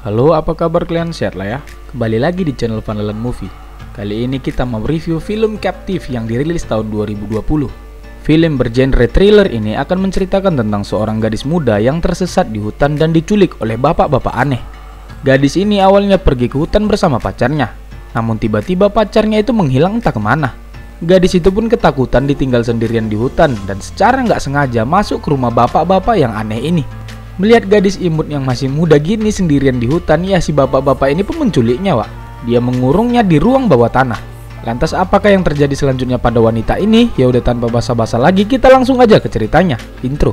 Halo, apa kabar kalian? Sehat lah ya? Kembali lagi di channel Vandalan Movie. Kali ini kita mau review film Captive yang dirilis tahun 2020. Film bergenre thriller ini akan menceritakan tentang seorang gadis muda yang tersesat di hutan dan diculik oleh bapak-bapak aneh. Gadis ini awalnya pergi ke hutan bersama pacarnya, namun tiba-tiba pacarnya itu menghilang entah kemana. Gadis itu pun ketakutan ditinggal sendirian di hutan dan secara nggak sengaja masuk ke rumah bapak-bapak yang aneh ini. Melihat gadis imut yang masih muda gini sendirian di hutan, ya si bapak-bapak ini pun menculiknya, Wak. Dia mengurungnya di ruang bawah tanah. Lantas apakah yang terjadi selanjutnya pada wanita ini? Ya udah, tanpa basa-basa lagi kita langsung aja ke ceritanya. Intro.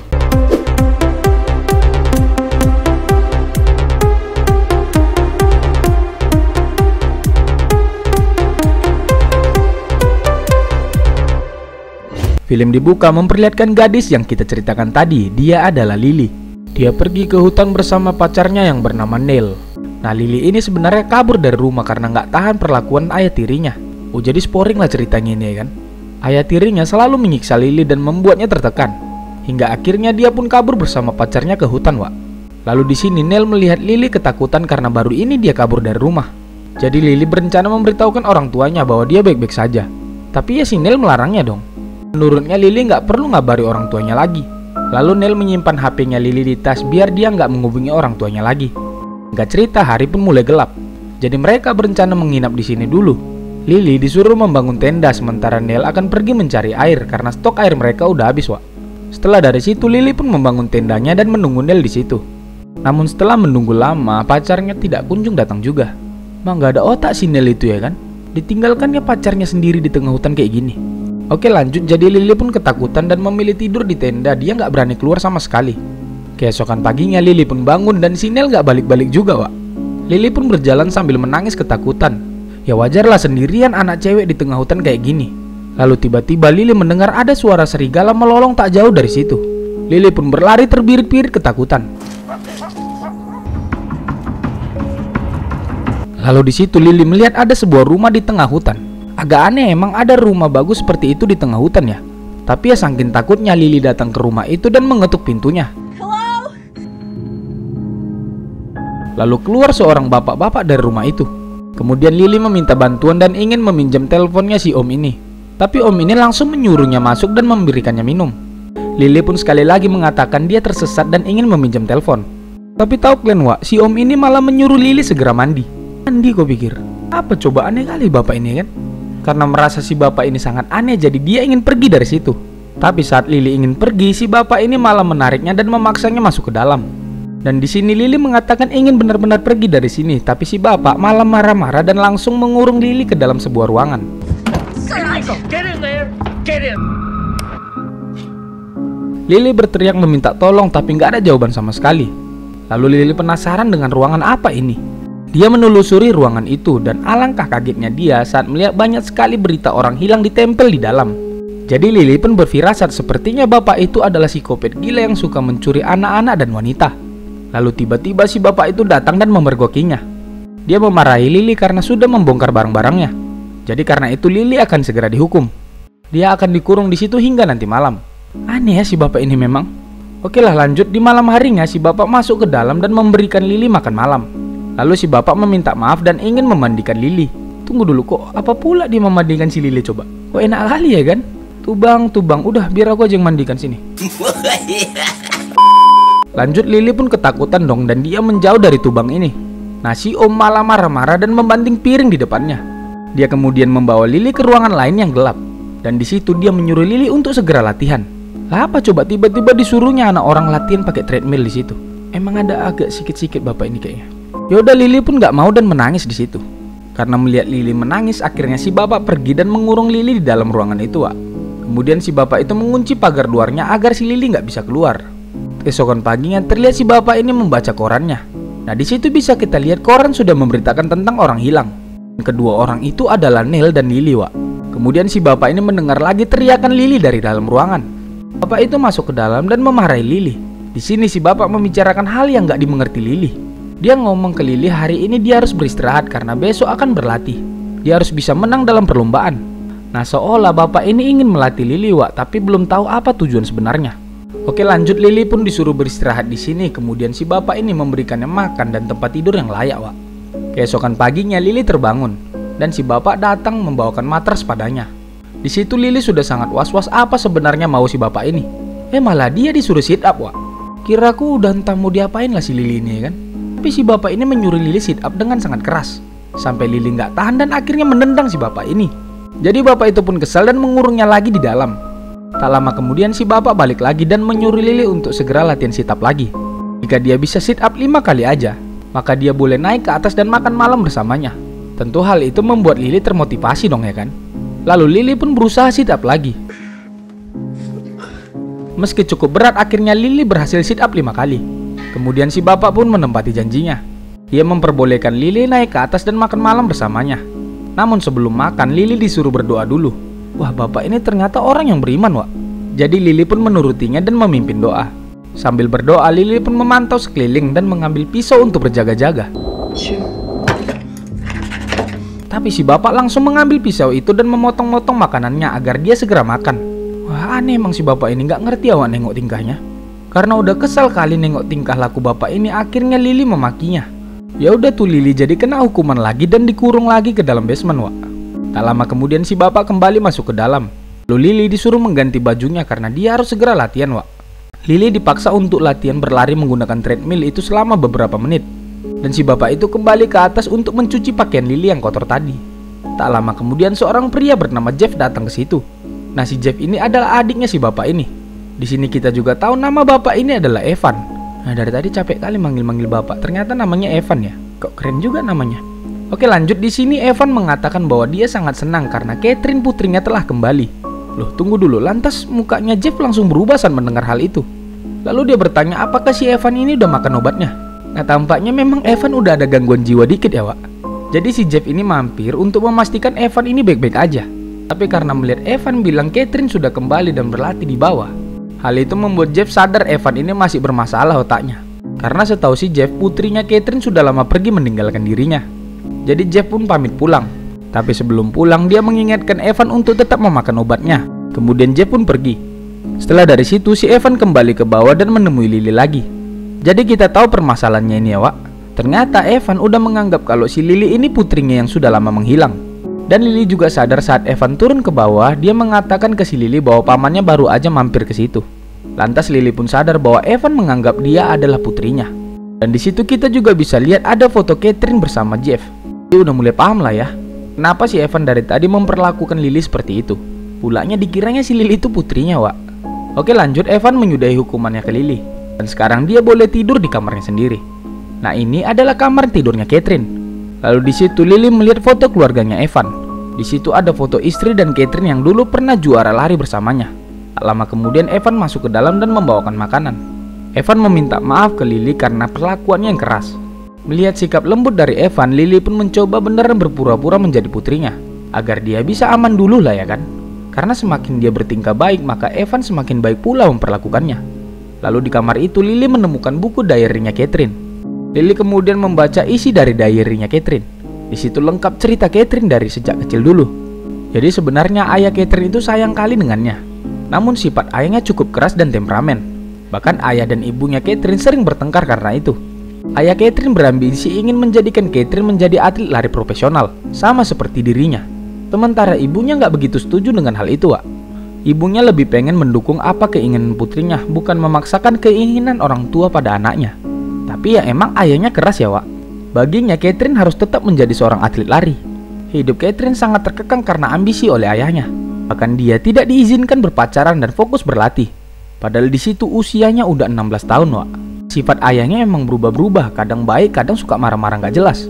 Film dibuka memperlihatkan gadis yang kita ceritakan tadi. Dia adalah Lily. Dia pergi ke hutan bersama pacarnya yang bernama Neil. Nah, Lily ini sebenarnya kabur dari rumah karena nggak tahan perlakuan ayah tirinya. Oh, jadi spoiling lah ceritanya ini ya kan. Ayah tirinya selalu menyiksa Lily dan membuatnya tertekan. Hingga akhirnya dia pun kabur bersama pacarnya ke hutan, Wak. Lalu di sini Neil melihat Lily ketakutan karena baru ini dia kabur dari rumah. Jadi Lily berencana memberitahukan orang tuanya bahwa dia baik-baik saja. Tapi ya si Neil melarangnya dong. Menurutnya Lily nggak perlu ngabari orang tuanya lagi. Lalu Neil menyimpan HP-nya Lily di tas biar dia nggak menghubungi orang tuanya lagi. Nggak cerita, hari pun mulai gelap. Jadi mereka berencana menginap di sini dulu. Lily disuruh membangun tenda sementara Neil akan pergi mencari air karena stok air mereka udah habis, Wak. Setelah dari situ Lily pun membangun tendanya dan menunggu Neil di situ. Namun setelah menunggu lama, pacarnya tidak kunjung datang juga. Mah nggak ada otak si Neil itu ya kan? Ditinggalkannya pacarnya sendiri di tengah hutan kayak gini. Oke lanjut, jadi Lily pun ketakutan dan memilih tidur di tenda. Dia nggak berani keluar sama sekali. Keesokan paginya Lily pun bangun dan si Neil nggak balik-balik juga, Wak. Lily pun berjalan sambil menangis ketakutan. Ya wajarlah sendirian anak cewek di tengah hutan kayak gini. Lalu tiba-tiba Lily mendengar ada suara serigala melolong tak jauh dari situ. Lily pun berlari terbirit-birit ketakutan. Lalu di situ Lily melihat ada sebuah rumah di tengah hutan. Agak aneh emang ada rumah bagus seperti itu di tengah hutan ya. Tapi ya saking takutnya Lily datang ke rumah itu dan mengetuk pintunya. Hello? Lalu keluar seorang bapak-bapak dari rumah itu. Kemudian Lily meminta bantuan dan ingin meminjam teleponnya si om ini. Tapi om ini langsung menyuruhnya masuk dan memberikannya minum. Lily pun sekali lagi mengatakan dia tersesat dan ingin meminjam telepon. Tapi tahu kalian, Wak, si om ini malah menyuruh Lily segera mandi. Mandi kok pikir? Apa coba, aneh kali bapak ini kan? Karena merasa si bapak ini sangat aneh, jadi dia ingin pergi dari situ. Tapi saat Lily ingin pergi, si bapak ini malah menariknya dan memaksanya masuk ke dalam. Dan di sini Lily mengatakan ingin benar-benar pergi dari sini, tapi si bapak malah marah-marah dan langsung mengurung Lily ke dalam sebuah ruangan. Lily berteriak meminta tolong, tapi nggak ada jawaban sama sekali. Lalu Lily penasaran dengan ruangan apa ini. Dia menelusuri ruangan itu dan alangkah kagetnya dia saat melihat banyak sekali berita orang hilang ditempel di dalam. Jadi Lily pun berfirasat sepertinya bapak itu adalah psikopat gila yang suka mencuri anak-anak dan wanita. Lalu tiba-tiba si bapak itu datang dan memergokinya. Dia memarahi Lily karena sudah membongkar barang-barangnya. Jadi karena itu Lily akan segera dihukum. Dia akan dikurung di situ hingga nanti malam. Aneh ya si bapak ini memang. Oke lah lanjut, di malam harinya si bapak masuk ke dalam dan memberikan Lily makan malam. Lalu si bapak meminta maaf dan ingin memandikan Lily. Tunggu dulu, kok apa pula dia memandikan si Lily coba? Kok enak kali ya kan? Tubang, udah biar aku aja yang mandikan sini. Lanjut Lily pun ketakutan dong dan dia menjauh dari tubang ini. Nah si om malah marah-marah dan membanting piring di depannya. Dia kemudian membawa Lily ke ruangan lain yang gelap. Dan di situ dia menyuruh Lily untuk segera latihan. Lah apa coba tiba-tiba disuruhnya anak orang latihan pakai treadmill di situ? Emang ada agak sikit-sikit bapak ini kayaknya. Yaudah Lily pun gak mau dan menangis di situ. Karena melihat Lily menangis, akhirnya si bapak pergi dan mengurung Lily di dalam ruangan itu, Wak. Kemudian si bapak itu mengunci pagar luarnya agar si Lily gak bisa keluar. Keesokan paginya terlihat si bapak ini membaca korannya. Nah di situ bisa kita lihat koran sudah memberitakan tentang orang hilang. Kedua orang itu adalah Neil dan Lily, Wak. Kemudian si bapak ini mendengar lagi teriakan Lily dari dalam ruangan. Bapak itu masuk ke dalam dan memarahi Lily. Di sini si bapak membicarakan hal yang gak dimengerti Lily. Dia ngomong ke Lily hari ini dia harus beristirahat karena besok akan berlatih. Dia harus bisa menang dalam perlombaan. Nah seolah bapak ini ingin melatih Lily, Wak, tapi belum tahu apa tujuan sebenarnya. Oke lanjut, Lily pun disuruh beristirahat di sini. Kemudian si bapak ini memberikannya makan dan tempat tidur yang layak, Wak. Keesokan paginya Lily terbangun dan si bapak datang membawakan matras padanya. Di situ Lily sudah sangat was-was apa sebenarnya mau si bapak ini. Malah dia disuruh sit up, Wak. Kiraku udah entah mau diapain lah si Lily ini kan. Tapi si bapak ini menyuruh Lily sit up dengan sangat keras. Sampai Lily nggak tahan dan akhirnya menendang si bapak ini. Jadi bapak itu pun kesal dan mengurungnya lagi di dalam. Tak lama kemudian si bapak balik lagi dan menyuruh Lily untuk segera latihan sit up lagi. Jika dia bisa sit up 5 kali aja, maka dia boleh naik ke atas dan makan malam bersamanya. Tentu hal itu membuat Lily termotivasi dong ya kan. Lalu Lily pun berusaha sit up lagi. Meski cukup berat, akhirnya Lily berhasil sit up 5 kali. Kemudian si bapak pun menempati janjinya. Dia memperbolehkan Lily naik ke atas dan makan malam bersamanya. Namun sebelum makan, Lily disuruh berdoa dulu. Wah, bapak ini ternyata orang yang beriman, Wak. Jadi Lily pun menurutinya dan memimpin doa. Sambil berdoa, Lily pun memantau sekeliling dan mengambil pisau untuk berjaga-jaga. Tapi si bapak langsung mengambil pisau itu dan memotong-motong makanannya agar dia segera makan. Wah, aneh emang si bapak ini, nggak ngerti awak nengok tingkahnya. Karena udah kesal kali nengok tingkah laku bapak ini, akhirnya Lily memakinya. Ya udah tuh, Lily jadi kena hukuman lagi dan dikurung lagi ke dalam basement, Wak. Tak lama kemudian si bapak kembali masuk ke dalam. Lalu Lily disuruh mengganti bajunya karena dia harus segera latihan, Wak. Lily dipaksa untuk latihan berlari menggunakan treadmill itu selama beberapa menit. Dan si bapak itu kembali ke atas untuk mencuci pakaian Lily yang kotor tadi. Tak lama kemudian seorang pria bernama Jeff datang ke situ. Nah, si Jeff ini adalah adiknya si bapak ini. Di sini kita juga tahu nama bapak ini adalah Evan. Nah, dari tadi capek kali manggil-manggil bapak. Ternyata namanya Evan ya. Kok keren juga namanya. Oke, lanjut. Di sini Evan mengatakan bahwa dia sangat senang karena Catherine putrinya telah kembali. Loh, tunggu dulu. Lantas mukanya Jeff langsung berubah saat mendengar hal itu. Lalu dia bertanya apakah si Evan ini udah makan obatnya. Nah, tampaknya memang Evan udah ada gangguan jiwa dikit ya, Wak. Jadi si Jeff ini mampir untuk memastikan Evan ini baik-baik aja. Tapi karena melihat Evan bilang Catherine sudah kembali dan berlatih di bawah, hal itu membuat Jeff sadar Evan ini masih bermasalah otaknya. Karena setahu si Jeff, putrinya Catherine sudah lama pergi meninggalkan dirinya. Jadi Jeff pun pamit pulang. Tapi sebelum pulang, dia mengingatkan Evan untuk tetap memakan obatnya. Kemudian Jeff pun pergi. Setelah dari situ, si Evan kembali ke bawah dan menemui Lily lagi. Jadi kita tahu permasalahannya ini ya, Wak. Ternyata Evan udah menganggap kalau si Lily ini putrinya yang sudah lama menghilang. Dan Lily juga sadar saat Evan turun ke bawah, dia mengatakan ke si Lily bahwa pamannya baru aja mampir ke situ. Lantas Lily pun sadar bahwa Evan menganggap dia adalah putrinya. Dan di situ kita juga bisa lihat ada foto Catherine bersama Jeff. Dia udah mulai paham lah ya, kenapa si Evan dari tadi memperlakukan Lily seperti itu. Pulanya dikiranya si Lily itu putrinya, Wak. Oke, lanjut. Evan menyudahi hukumannya ke Lily. Dan sekarang dia boleh tidur di kamarnya sendiri. Nah, ini adalah kamar tidurnya Catherine. Lalu di situ Lily melihat foto keluarganya Evan. Di situ ada foto istri dan Catherine yang dulu pernah juara lari bersamanya. Tak lama kemudian Evan masuk ke dalam dan membawakan makanan. Evan meminta maaf ke Lily karena perlakuannya yang keras. Melihat sikap lembut dari Evan, Lily pun mencoba beneran berpura-pura menjadi putrinya, agar dia bisa aman dulu lah ya kan. Karena semakin dia bertingkah baik, maka Evan semakin baik pula memperlakukannya. Lalu di kamar itu Lily menemukan buku diary-nya Catherine. Lily kemudian membaca isi dari diary-nya Catherine. Di situ lengkap cerita Catherine dari sejak kecil dulu. Jadi sebenarnya ayah Catherine itu sayang kali dengannya. Namun sifat ayahnya cukup keras dan temperamen. Bahkan ayah dan ibunya Catherine sering bertengkar karena itu. Ayah Catherine berambisi ingin menjadikan Catherine menjadi atlet lari profesional, sama seperti dirinya. Sementara ibunya nggak begitu setuju dengan hal itu, Wak. Ibunya lebih pengen mendukung apa keinginan putrinya, bukan memaksakan keinginan orang tua pada anaknya. Tapi ya emang ayahnya keras ya, Wak. Baginya Catherine harus tetap menjadi seorang atlet lari. Hidup Catherine sangat terkekang karena ambisi oleh ayahnya. Bahkan dia tidak diizinkan berpacaran dan fokus berlatih. Padahal di situ usianya udah 16 tahun, Wak. Sifat ayahnya emang berubah-berubah, kadang baik, kadang suka marah-marah gak jelas.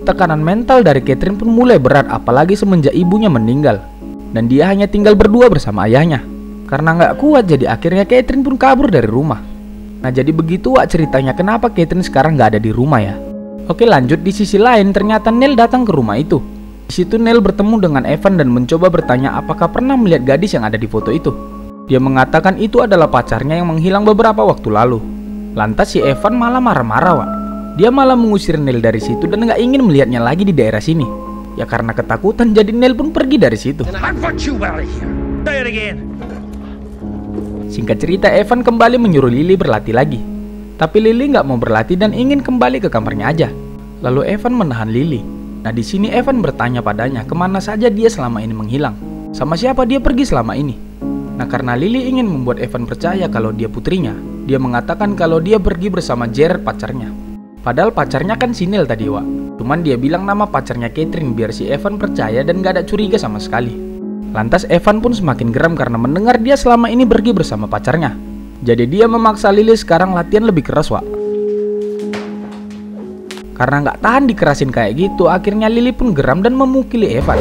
Tekanan mental dari Catherine pun mulai berat, apalagi semenjak ibunya meninggal. Dan dia hanya tinggal berdua bersama ayahnya. Karena gak kuat, jadi akhirnya Catherine pun kabur dari rumah. Nah, jadi begitu, Wak, ceritanya kenapa Catherine sekarang gak ada di rumah ya. Oke, lanjut. Di sisi lain, ternyata Neil datang ke rumah itu. Di situ Neil bertemu dengan Evan dan mencoba bertanya apakah pernah melihat gadis yang ada di foto itu. Dia mengatakan itu adalah pacarnya yang menghilang beberapa waktu lalu. Lantas si Evan malah marah-marah, Wak. Dia malah mengusir Neil dari situ dan gak ingin melihatnya lagi di daerah sini. Ya karena ketakutan, jadi Neil pun pergi dari situ. Singkat cerita, Evan kembali menyuruh Lily berlatih lagi. Tapi Lily nggak mau berlatih dan ingin kembali ke kamarnya aja. Lalu Evan menahan Lily. Nah di sini Evan bertanya padanya kemana saja dia selama ini menghilang. Sama siapa dia pergi selama ini. Nah karena Lily ingin membuat Evan percaya kalau dia putrinya, dia mengatakan kalau dia pergi bersama Jared pacarnya. Padahal pacarnya kan si Neil tadi, Wak. Cuman dia bilang nama pacarnya Catherine biar si Evan percaya dan gak ada curiga sama sekali. Lantas Evan pun semakin geram karena mendengar dia selama ini pergi bersama pacarnya. Jadi dia memaksa Lily sekarang latihan lebih keras, Wak. Karena nggak tahan dikerasin kayak gitu, akhirnya Lily pun geram dan memukuli Evan.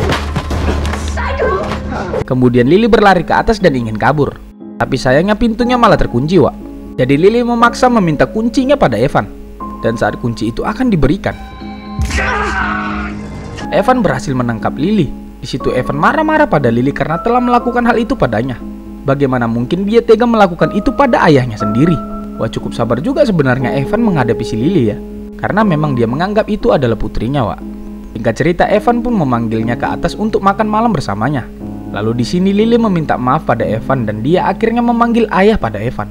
Kemudian Lily berlari ke atas dan ingin kabur. Tapi sayangnya pintunya malah terkunci, Wak. Jadi Lily memaksa meminta kuncinya pada Evan. Dan saat kunci itu akan diberikan, Evan berhasil menangkap Lily. Di situ Evan marah-marah pada Lily karena telah melakukan hal itu padanya. Bagaimana mungkin dia tega melakukan itu pada ayahnya sendiri? Wah, cukup sabar juga sebenarnya Evan menghadapi si Lily ya. Karena memang dia menganggap itu adalah putrinya, Wak. Singkat cerita, Evan pun memanggilnya ke atas untuk makan malam bersamanya. Lalu di sini Lily meminta maaf pada Evan dan dia akhirnya memanggil ayah pada Evan.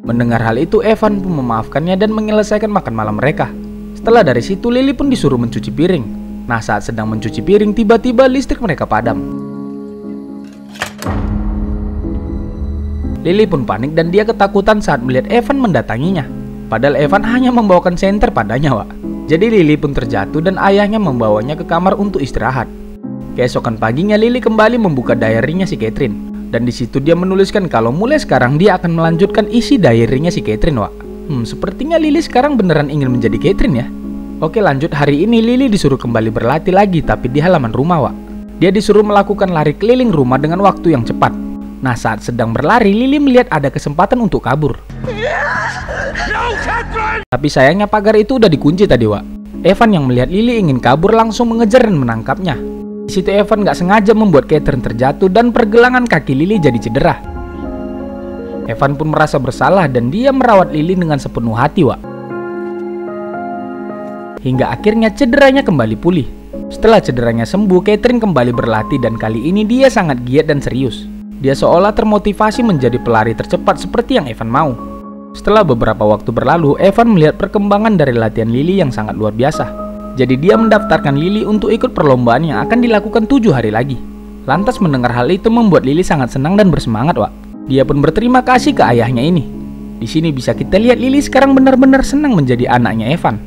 Mendengar hal itu, Evan pun memaafkannya dan menyelesaikan makan malam mereka. Setelah dari situ, Lily pun disuruh mencuci piring. Nah, saat sedang mencuci piring, tiba-tiba listrik mereka padam. Lily pun panik dan dia ketakutan saat melihat Evan mendatanginya. Padahal Evan hanya membawakan senter padanya, Wak. Jadi Lily pun terjatuh dan ayahnya membawanya ke kamar untuk istirahat. Keesokan paginya Lily kembali membuka diary-nya si Catherine. Dan di situ dia menuliskan kalau mulai sekarang dia akan melanjutkan isi diary-nya si Catherine, Wak. Sepertinya Lily sekarang beneran ingin menjadi Catherine ya. Oke, lanjut. Hari ini Lily disuruh kembali berlatih lagi tapi di halaman rumah, Wak. Dia disuruh melakukan lari keliling rumah dengan waktu yang cepat. Nah, saat sedang berlari, Lily melihat ada kesempatan untuk kabur. Tapi sayangnya pagar itu udah dikunci tadi, Wak. Evan yang melihat Lily ingin kabur langsung mengejar dan menangkapnya. Di situ Evan gak sengaja membuat Catherine terjatuh dan pergelangan kaki Lily jadi cedera. Evan pun merasa bersalah dan dia merawat Lily dengan sepenuh hati, Wak. Hingga akhirnya cederanya kembali pulih. Setelah cederanya sembuh, Catherine kembali berlatih dan kali ini dia sangat giat dan serius. Dia seolah termotivasi menjadi pelari tercepat seperti yang Evan mau. Setelah beberapa waktu berlalu, Evan melihat perkembangan dari latihan Lily yang sangat luar biasa. Jadi dia mendaftarkan Lily untuk ikut perlombaan yang akan dilakukan 7 hari lagi. Lantas mendengar hal itu membuat Lily sangat senang dan bersemangat, Wak. Dia pun berterima kasih ke ayahnya ini. Di sini bisa kita lihat Lily sekarang benar-benar senang menjadi anaknya Evan.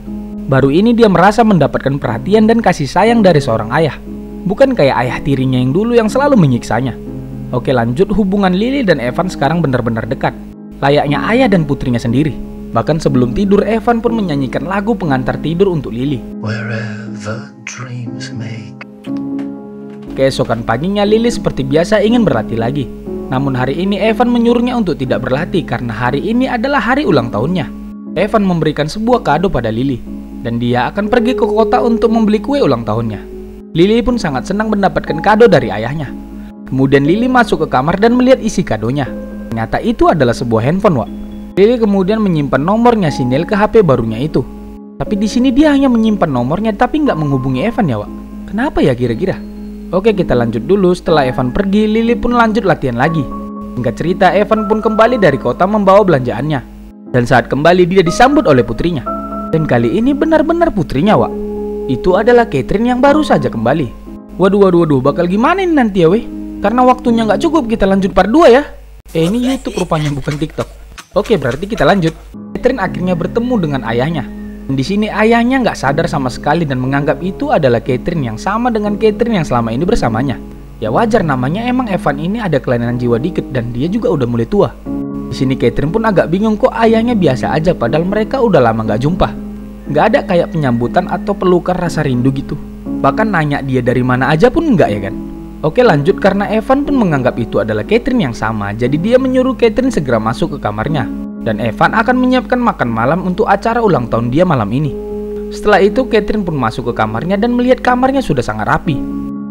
Baru ini dia merasa mendapatkan perhatian dan kasih sayang dari seorang ayah. Bukan kayak ayah tirinya yang dulu yang selalu menyiksanya. Oke, lanjut. Hubungan Lily dan Evan sekarang benar-benar dekat. Layaknya ayah dan putrinya sendiri. Bahkan sebelum tidur, Evan pun menyanyikan lagu pengantar tidur untuk Lily. Keesokan paginya, Lily seperti biasa ingin berlatih lagi. Namun hari ini Evan menyuruhnya untuk tidak berlatih karena hari ini adalah hari ulang tahunnya. Evan memberikan sebuah kado pada Lily. Dan dia akan pergi ke kota untuk membeli kue ulang tahunnya. Lily pun sangat senang mendapatkan kado dari ayahnya. Kemudian Lily masuk ke kamar dan melihat isi kadonya. Ternyata itu adalah sebuah handphone, Wak. Lily kemudian menyimpan nomornya si Neil ke HP barunya itu. Tapi di sini dia hanya menyimpan nomornya tapi nggak menghubungi Evan ya, Wak. Kenapa ya kira-kira? Oke, kita lanjut dulu. Setelah Evan pergi, Lily pun lanjut latihan lagi. Singkat cerita, Evan pun kembali dari kota membawa belanjaannya. Dan saat kembali dia disambut oleh putrinya. Dan kali ini benar-benar putrinya, Wak. Itu adalah Catherine yang baru saja kembali. Waduh, bakal gimana ini nanti ya, weh? Karena waktunya nggak cukup, kita lanjut part 2 ya. Ini YouTube rupanya, bukan TikTok. Oke, berarti kita lanjut. Catherine akhirnya bertemu dengan ayahnya. Dan di sini ayahnya nggak sadar sama sekali dan menganggap itu adalah Catherine yang sama dengan Catherine yang selama ini bersamanya. Ya wajar, namanya emang Evan ini ada kelainan jiwa dikit dan dia juga udah mulai tua. Di sini Catherine pun agak bingung kok ayahnya biasa aja padahal mereka udah lama nggak jumpa. Nggak ada kayak penyambutan atau pelukan rasa rindu gitu. Bahkan nanya dia dari mana aja pun nggak ya kan. Oke, lanjut. Karena Evan pun menganggap itu adalah Catherine yang sama, jadi dia menyuruh Catherine segera masuk ke kamarnya. Dan Evan akan menyiapkan makan malam untuk acara ulang tahun dia malam ini. Setelah itu Catherine pun masuk ke kamarnya dan melihat kamarnya sudah sangat rapi.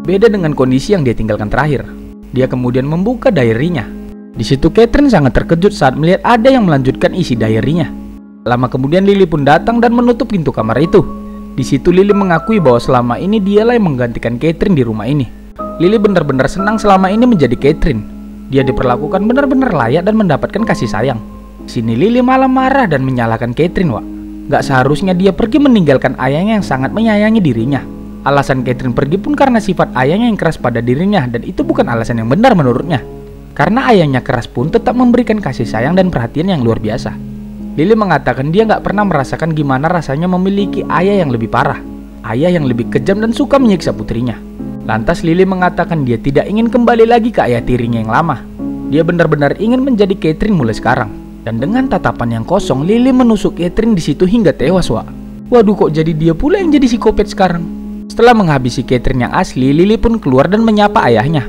Beda dengan kondisi yang dia tinggalkan terakhir. Dia kemudian membuka diary-nya. Di situ Catherine sangat terkejut saat melihat ada yang melanjutkan isi diary-nya. Lama kemudian Lily pun datang dan menutup pintu kamar itu. Di situ Lily mengakui bahwa selama ini dialah yang menggantikan Catherine di rumah ini. Lily benar-benar senang selama ini menjadi Catherine. Dia diperlakukan benar-benar layak dan mendapatkan kasih sayang. Sini Lily malah marah dan menyalahkan Catherine, Wak. Gak seharusnya dia pergi meninggalkan ayahnya yang sangat menyayangi dirinya. Alasan Catherine pergi pun karena sifat ayahnya yang keras pada dirinya, dan itu bukan alasan yang benar menurutnya. Karena ayahnya keras pun tetap memberikan kasih sayang dan perhatian yang luar biasa. Lily mengatakan dia gak pernah merasakan gimana rasanya memiliki ayah yang lebih parah, ayah yang lebih kejam dan suka menyiksa putrinya. Lantas Lily mengatakan dia tidak ingin kembali lagi ke ayah tirinya yang lama. Dia benar-benar ingin menjadi Catherine mulai sekarang. Dan dengan tatapan yang kosong, Lily menusuk Catherine di situ hingga tewas, Wak. Waduh, kok jadi dia pula yang jadi psikopat sekarang. Setelah menghabisi Catherine yang asli, Lily pun keluar dan menyapa ayahnya.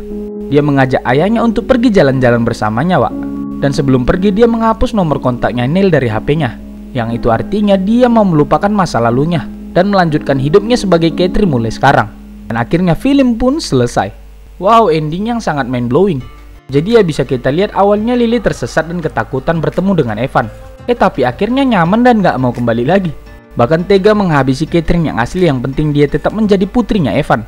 Dia mengajak ayahnya untuk pergi jalan-jalan bersamanya, Wak. Dan sebelum pergi, dia menghapus nomor kontaknya Neil dari HP-nya. Yang itu artinya dia mau melupakan masa lalunya dan melanjutkan hidupnya sebagai Catherine mulai sekarang. Dan akhirnya film pun selesai. Wow, ending yang sangat mind-blowing. Jadi ya bisa kita lihat awalnya Lily tersesat dan ketakutan bertemu dengan Evan. Tapi akhirnya nyaman dan gak mau kembali lagi. Bahkan tega menghabisi Catherine yang asli, yang penting dia tetap menjadi putrinya Evan.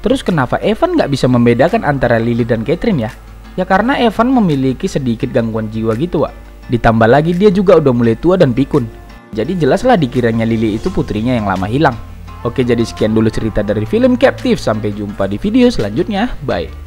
Terus kenapa Evan gak bisa membedakan antara Lily dan Catherine ya? Ya karena Evan memiliki sedikit gangguan jiwa gitu, Wak. Ditambah lagi dia juga udah mulai tua dan pikun. Jadi jelaslah dikiranya Lily itu putrinya yang lama hilang. Oke, jadi sekian dulu cerita dari film Captive. Sampai jumpa di video selanjutnya. Bye.